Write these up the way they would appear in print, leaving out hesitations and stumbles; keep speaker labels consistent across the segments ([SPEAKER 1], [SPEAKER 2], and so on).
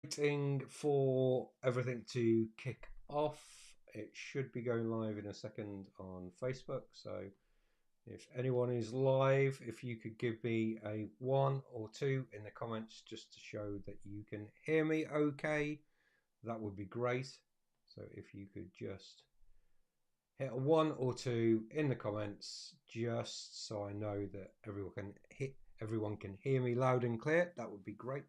[SPEAKER 1] Waiting for everything to kick off. It should be going live in a second on Facebook. So if anyone is live, if you could give me a 1 or 2 in the comments just to show that you can hear me okay, that would be great. So if you could just hit a 1 or 2 in the comments just so I know that everyone can hear me loud and clear, that would be great.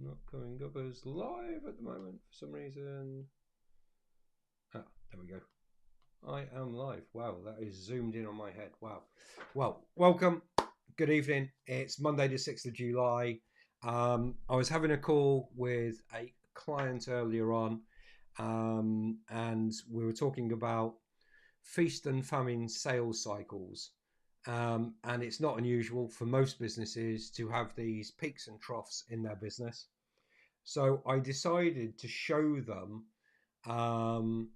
[SPEAKER 1] Not coming up as live at the moment for some reason. Ah, there we go. I am live. Wow, that is zoomed in on my head. Wow. Well, welcome. Good evening. It's Monday the 6th of July. I was having a call with a client earlier on, and we were talking about feast and famine sales cycles. And it's not unusual for most businesses to have these peaks and troughs in their business. So I decided to show them um,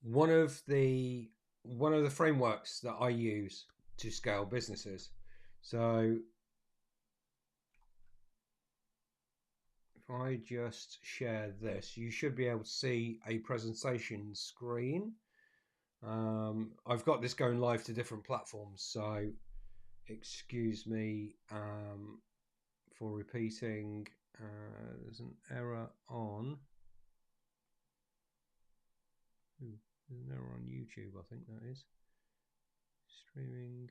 [SPEAKER 1] one of the frameworks that I use to scale businesses. So if I just share this, you should be able to see a presentation screen. I've got this going live to different platforms, so excuse me for repeating. There's an error on. There's an error on YouTube, I think that is. Streaming.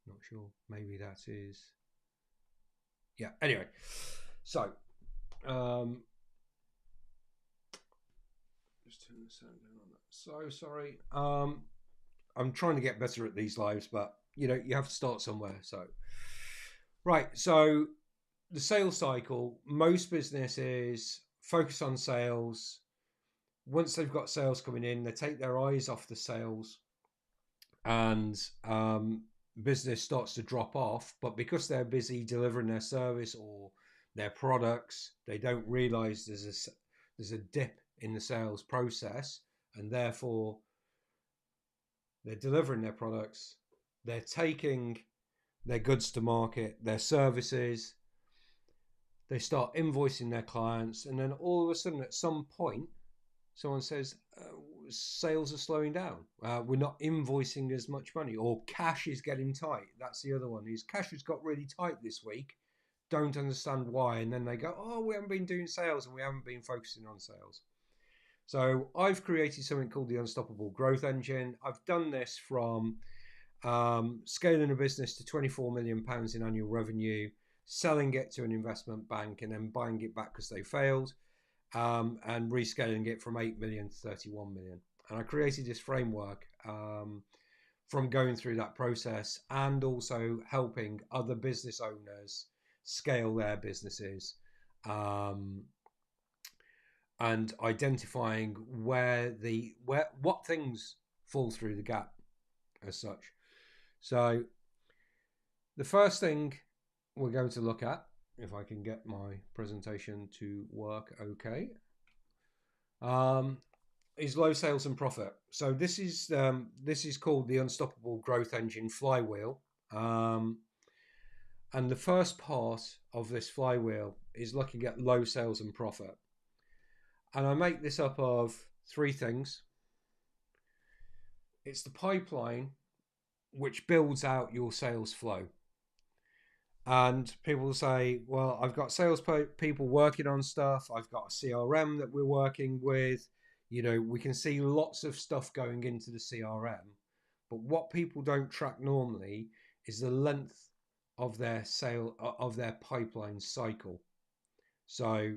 [SPEAKER 1] Not sure. Maybe that is. Yeah, anyway. So, just turn the sound down on that. So sorry. I'm trying to get better at these lives, but you have to start somewhere. So, right. So, the sales cycle, most businesses focus on sales. Once they've got sales coming in, they take their eyes off the sales, and business starts to drop off. But because they're busy delivering their service or their products, they don't realize there's a dip in the sales process, and therefore they're delivering their products, they're taking their goods to market, their services, they start invoicing their clients, and then all of a sudden at some point someone says sales are slowing down, we're not invoicing as much money, or cash is getting tight. That's the other one, is cash has got really tight this week, don't understand why, and then they go, oh, we haven't been doing sales and we haven't been focusing on sales. So I've created something called the Unstoppable Growth Engine. I've done this from scaling a business to £24 million in annual revenue, selling it to an investment bank, and then buying it back because they failed, and rescaling it from 8 million to 31 million. And I created this framework from going through that process, and also helping other business owners scale their businesses, and identifying what things fall through the gap as such. So the first thing we're going to look at, if I can get my presentation to work okay, is low sales and profit. So this is called the Unstoppable Growth Engine flywheel, and the first part of this flywheel is looking at low sales and profit. And I make this up of 3 things. It's the pipeline, which builds out your sales flow. And people say, well, I've got sales people working on stuff. I've got a CRM that we're working with. We can see lots of stuff going into the CRM. But what people don't track normally is the length of their pipeline cycle. So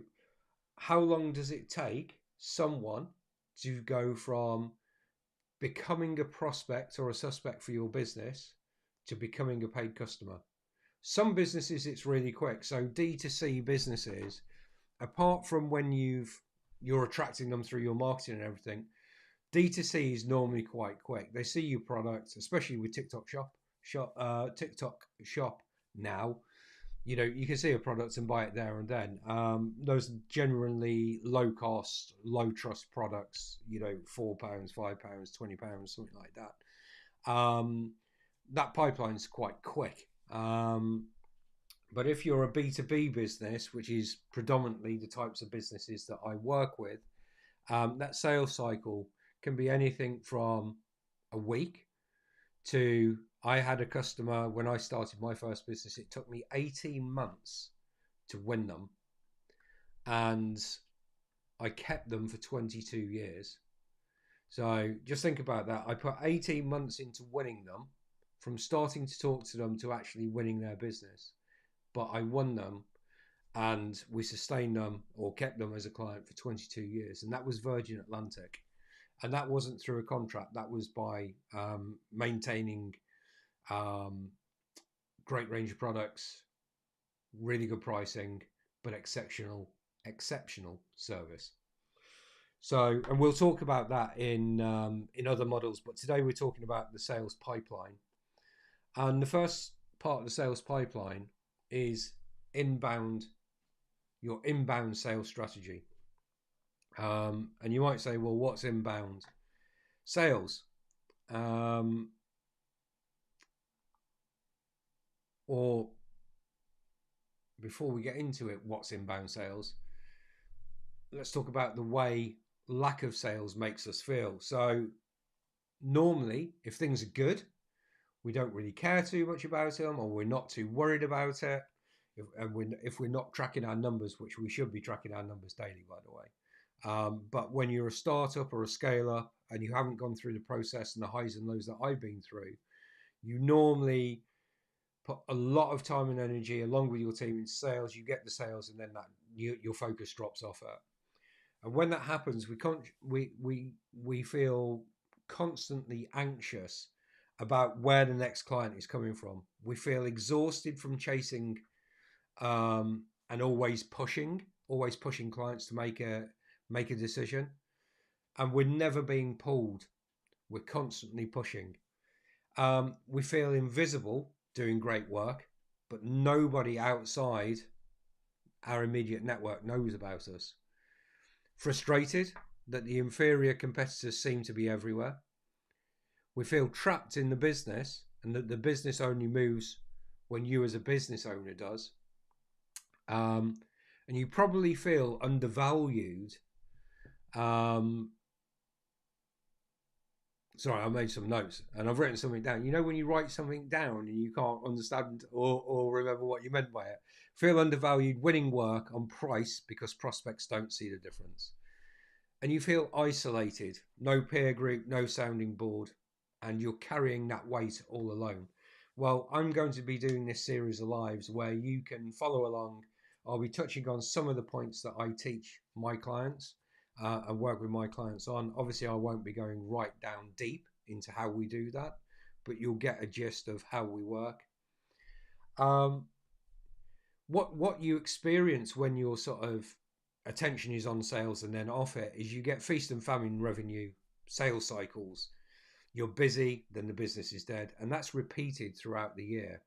[SPEAKER 1] how long does it take someone to go from becoming a prospect or a suspect for your business to becoming a paid customer? Some businesses, it's really quick. So D2C businesses, apart from when you're attracting them through your marketing and everything, D2C is normally quite quick. They see your product, especially with TikTok Shop now. You can see a product and buy it there and then. Those are generally low cost, low trust products. £4, £5, £20, something like that. That pipeline's quite quick. But if you're a B2B business, which is predominantly the types of businesses that I work with, that sales cycle can be anything from a week to, I had a customer when I started my first business, it took me 18 months to win them, and I kept them for 22 years. So just think about that. I put 18 months into winning them, from starting to talk to them to actually winning their business. But I won them, and we sustained them or kept them as a client for 22 years. And that was Virgin Atlantic. And that wasn't through a contract. That was by maintaining great range of products, really good pricing, but exceptional service. So, and we'll talk about that in other models. But today we're talking about the sales pipeline, and the first part of the sales pipeline is inbound. Your inbound sales strategy. And you might say, well, what's inbound sales? Or before we get into it, what's inbound sales? Let's talk about the way lack of sales makes us feel. So normally, if things are good, we don't really care too much about them, or we're not too worried about it. If we're not tracking our numbers, which we should be tracking our numbers daily, by the way. But when you're a startup or a scale up and you haven't gone through the process and the highs and lows that I've been through, you normally put a lot of time and energy along with your team in sales. You get the sales, and then your focus drops off it. And when that happens, we feel constantly anxious about where the next client is coming from. We feel exhausted from chasing and always pushing clients to make a decision. And we're never being pulled. We're constantly pushing. We feel invisible doing great work, but nobody outside our immediate network knows about us. Frustrated that the inferior competitors seem to be everywhere. We feel trapped in the business, and that the business only moves when you as a business owner does. And you probably feel undervalued. Sorry, I made some notes and I've written something down. When you write something down and you can't understand or remember what you meant by it. Feel undervalued, winning work on price because prospects don't see the difference. And you feel isolated, no peer group, no sounding board, and you're carrying that weight all alone. Well, I'm going to be doing this series of lives where you can follow along. I'll be touching on some of the points that I teach my clients and work with my clients on. Obviously, I won't be going right down deep into how we do that, but you'll get a gist of how we work. What you experience when your sort of attention is on sales and then off it is you get feast and famine revenue sales cycles. You're busy, then the business is dead, and that's repeated throughout the year.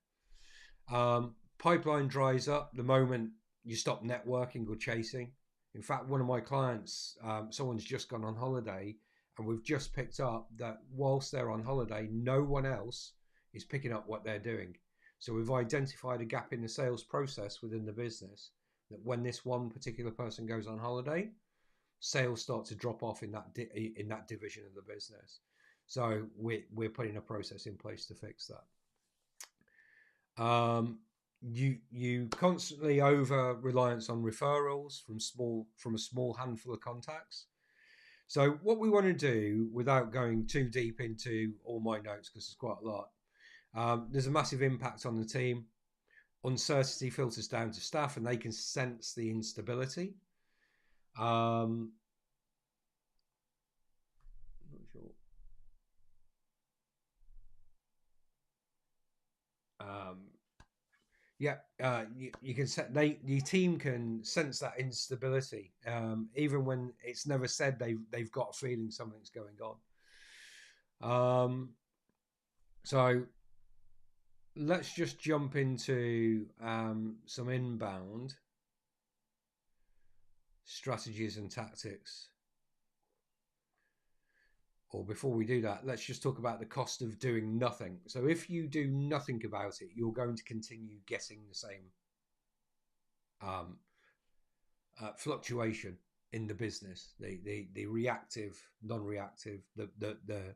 [SPEAKER 1] Pipeline dries up the moment you stop networking or chasing. In fact, one of my clients, someone's just gone on holiday, and we've just picked up that whilst they're on holiday, no one else is picking up what they're doing. So we've identified a gap in the sales process within the business, that when this one particular person goes on holiday, sales start to drop off in that division of the business. So we're putting a process in place to fix that. You constantly over reliance on referrals from a small handful of contacts. So what we want to do, without going too deep into all my notes because there's quite a lot, there's a massive impact on the team. Uncertainty filters down to staff, and they can sense the instability. Not sure. You can set your team can sense that instability, even when it's never said. They've got a feeling something's going on. So let's just jump into some inbound strategies and tactics. Or before we do that, let's just talk about the cost of doing nothing. So if you do nothing about it, you're going to continue getting the same um, fluctuation in the business, the reactive, non-reactive, the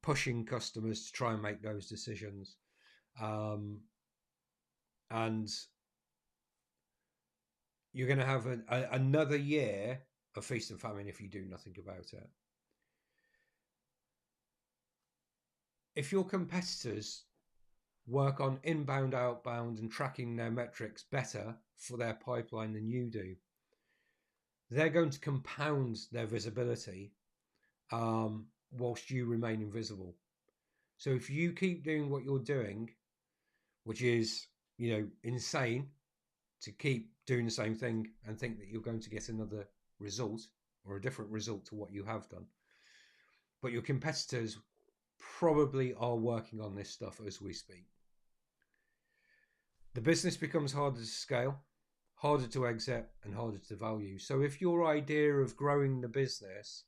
[SPEAKER 1] pushing customers to try and make those decisions, and you're going to have another year of feast and famine if you do nothing about it. If your competitors work on inbound, outbound, and tracking their metrics better for their pipeline than you do, they're going to compound their visibility whilst you remain invisible. So if you keep doing what you're doing, which is, insane to keep doing the same thing and think that you're going to get another result or a different result to what you have done, but your competitors probably are working on this stuff as we speak. The business becomes harder to scale, harder to exit, and harder to value. So if your idea of growing the business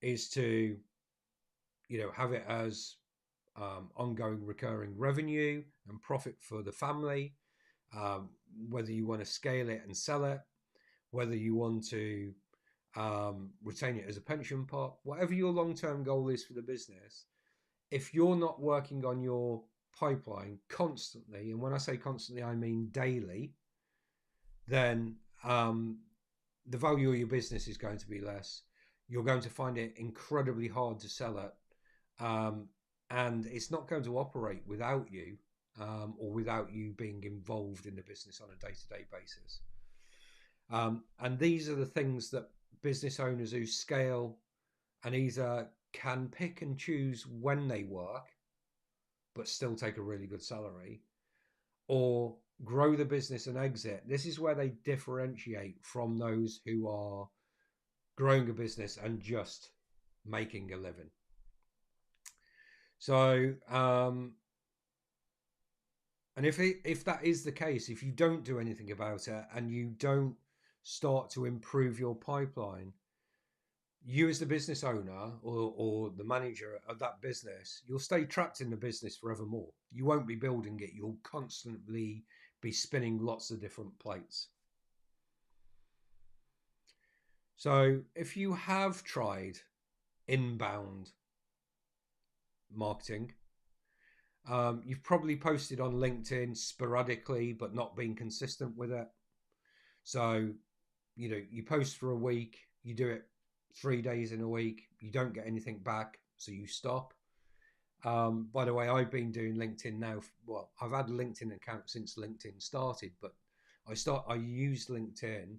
[SPEAKER 1] is to, have it as ongoing recurring revenue and profit for the family, whether you want to scale it and sell it, whether you want to retain it as a pension pot, whatever your long-term goal is for the business, if you're not working on your pipeline constantly, and when I say constantly, I mean daily, then the value of your business is going to be less. You're going to find it incredibly hard to sell it, and it's not going to operate without you, or without you being involved in the business on a day-to-day basis. And these are the things that business owners who scale and either can pick and choose when they work, but still take a really good salary, or grow the business and exit. This is where they differentiate from those who are growing a business and just making a living. So, and if that is the case, if you don't do anything about it and you don't start to improve your pipeline, you as the business owner or the manager of that business, you'll stay trapped in the business forevermore. You won't be building it. You'll constantly be spinning lots of different plates. So if you have tried inbound marketing, you've probably posted on LinkedIn sporadically, but not been consistent with it. So, you post for a week, you do it 3 days in a week, you don't get anything back, so you stop. By the way, I've been doing LinkedIn now. Well, I've had a LinkedIn account since LinkedIn started, but I used LinkedIn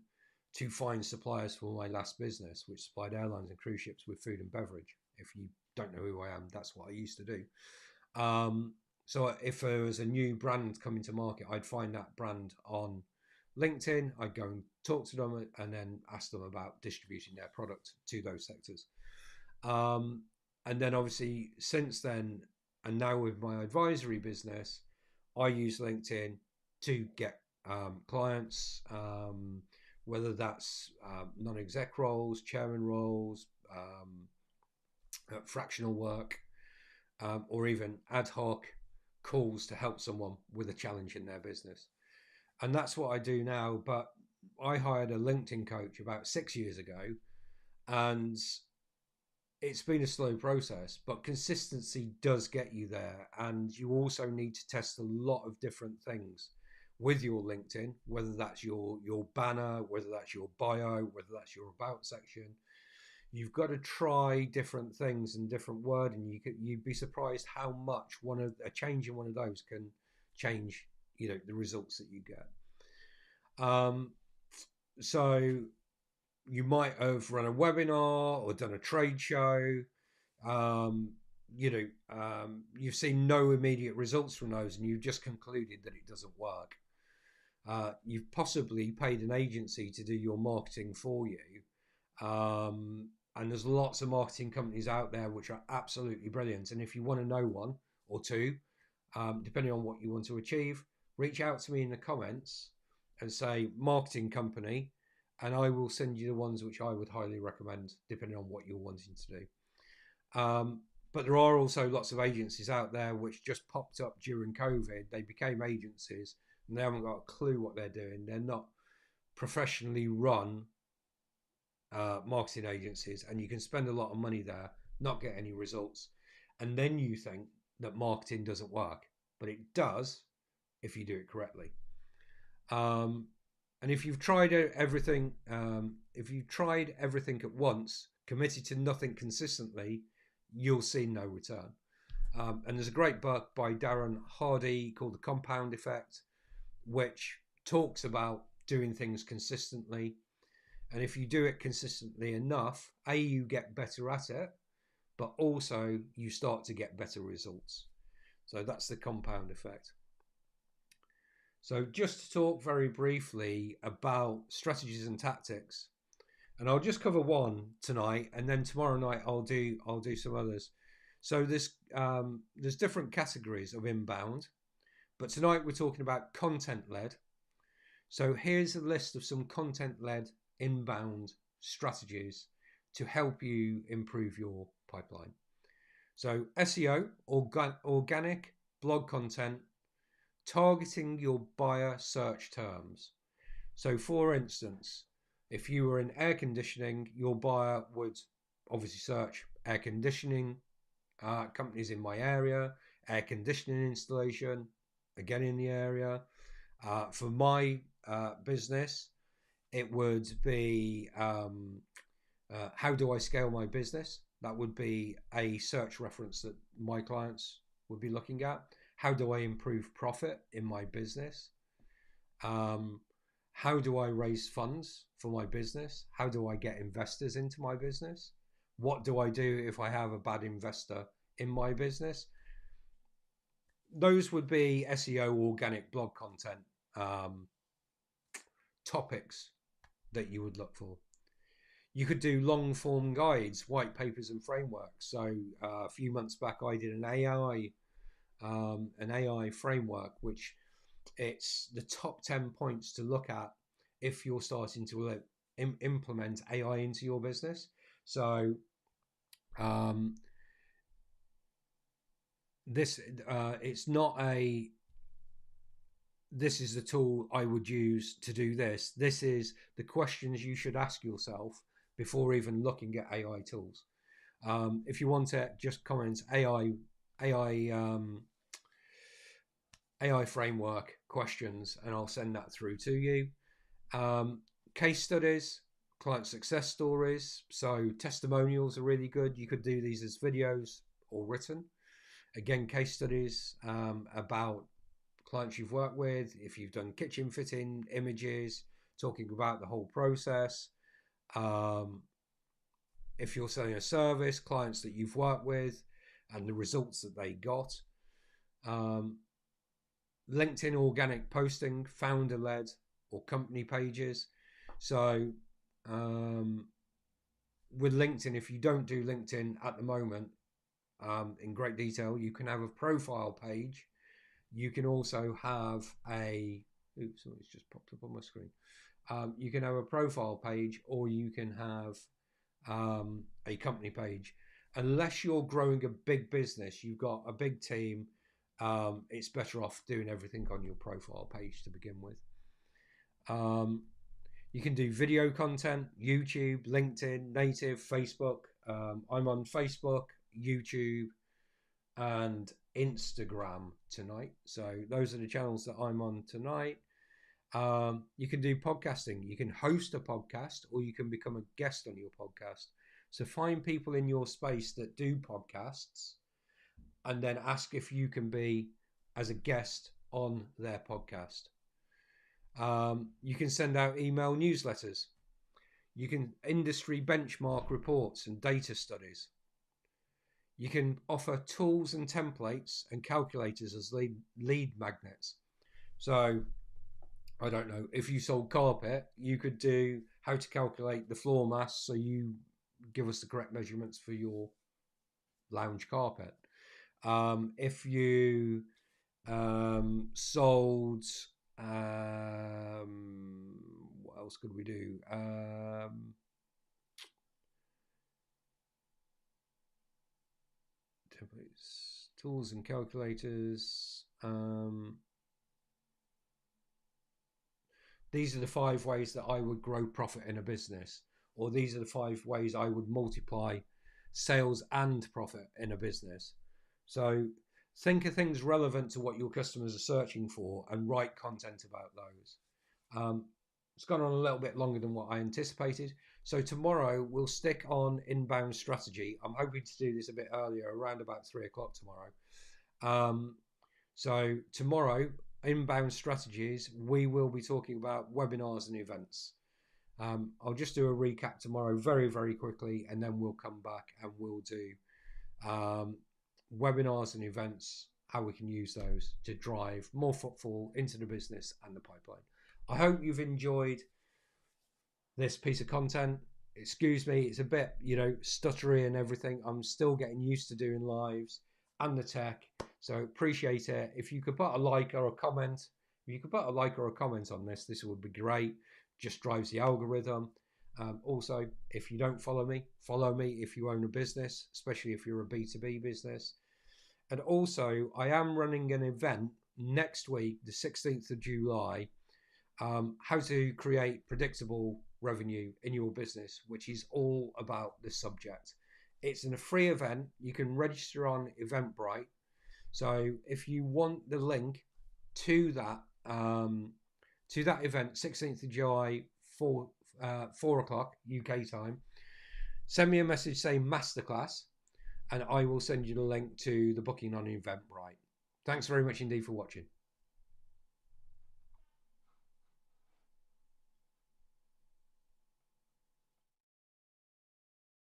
[SPEAKER 1] to find suppliers for my last business, which supplied airlines and cruise ships with food and beverage. If you don't know who I am, that's what I used to do. So if there was a new brand coming to market, I'd find that brand on LinkedIn. I'd go and talk to them and then ask them about distributing their product to those sectors. And then obviously since then, and now with my advisory business, I use LinkedIn to get clients, whether that's non-exec roles, chairman roles, fractional work, or even ad hoc calls to help someone with a challenge in their business. And that's what I do now. But I hired a LinkedIn coach about 6 years ago, and it's been a slow process, but consistency does get you there. And you also need to test a lot of different things with your LinkedIn, whether that's your banner, whether that's your bio, whether that's your about section. You've got to try different things and different wording. You'd be surprised how much a change in one of those can change, the results that you get. So you might have run a webinar or done a trade show. You've seen no immediate results from those, and you've just concluded that it doesn't work. You've possibly paid an agency to do your marketing for you. And there's lots of marketing companies out there which are absolutely brilliant. And if you want to know one or two, depending on what you want to achieve. Reach out to me in the comments and say marketing company, and I will send you the ones which I would highly recommend, depending on what you're wanting to do. But there are also lots of agencies out there which just popped up during COVID. They became agencies and they haven't got a clue what they're doing. They're not professionally run marketing agencies, and you can spend a lot of money there, not get any results, and then you think that marketing doesn't work, but it does if you do it correctly. And if you've tried everything, at once, committed to nothing consistently, you'll see no return. And there's a great book by Darren Hardy called The Compound Effect, which talks about doing things consistently. And if you do it consistently enough, you get better at it, but also you start to get better results. So that's the compound effect. So just to talk very briefly about strategies and tactics, and I'll just cover one tonight, and then tomorrow night I'll do some others. So there's different categories of inbound, but tonight we're talking about content-led. So here's a list of some content-led inbound strategies to help you improve your pipeline. So SEO, organic blog content, targeting your buyer search terms. So for instance, if you were in air conditioning, your buyer would obviously search air conditioning companies in my area, air conditioning installation, again in the area. For my business, it would be how do I scale my business? That would be a search reference that my clients would be looking at. How do I improve profit in my business? How do I raise funds for my business? How do I get investors into my business? What do I do if I have a bad investor in my business? Those would be SEO organic blog content topics that you would look for. You could do long form guides, white papers and frameworks. So a few months back, I did an AI framework, which it's the top 10 points to look at if you're starting to implement AI into your business. So this is the tool I would use to do this. This is the questions you should ask yourself before even looking at AI tools. If you want it, just comment AI framework questions, and I'll send that through to you. Case studies, client success stories. So testimonials are really good. You could do these as videos or written. Again, case studies about clients you've worked with. If you've done kitchen fitting, images, talking about the whole process. If you're selling a service, clients that you've worked with and the results that they got. LinkedIn organic posting, founder-led or company pages. So with LinkedIn, if you don't do LinkedIn at the moment in great detail, you can have a profile page. You can also have oops, it's just popped up on my screen. You can have a profile page, or you can have a company page. Unless you're growing a big business, you've got a big team, it's better off doing everything on your profile page to begin with. You can do video content, YouTube, LinkedIn, native, Facebook. I'm on Facebook, YouTube, and Instagram tonight. So those are the channels that I'm on tonight. You can do podcasting. You can host a podcast, or you can become a guest on your podcast. So find people in your space that do podcasts and then ask if you can be as a guest on their podcast. You can send out email newsletters. You can industry benchmark reports and data studies. You can offer tools and templates and calculators as lead magnets. So, I don't know, if you sold carpet, you could do how to calculate the floor mass so you give us the correct measurements for your lounge carpet. If you Sold. What else could we do? Templates, tools and calculators. These are the 5 ways that I would grow profit in a business, or these are the 5 ways I would multiply sales and profit in a business. So think of things relevant to what your customers are searching for and write content about those. It's gone on a little bit longer than what I anticipated. So tomorrow we'll stick on inbound strategy. I'm hoping to do this a bit earlier, around about 3 o'clock tomorrow. So tomorrow, inbound strategies, we will be talking about webinars and events. I'll just do a recap tomorrow very, very quickly, and then we'll come back and we'll do webinars and events, how we can use those to drive more footfall into the business and the pipeline. I hope you've enjoyed this piece of content. Excuse me, it's a bit, stuttery and everything. I'm still getting used to doing lives and the tech, so appreciate it. If you could put a like or a comment, on this would be great. Just drives the algorithm. Also, if you don't follow me if you own a business, especially if you're a B2B business. And also, I am running an event next week, the 16th of July, how to create predictable revenue in your business, which is all about this subject. It's a free event. You can register on Eventbrite. So if you want the link to that event, 16th of July, 4 o'clock UK time, send me a message saying masterclass, and I will send you the link to the booking on Eventbrite. Thanks very much indeed for watching.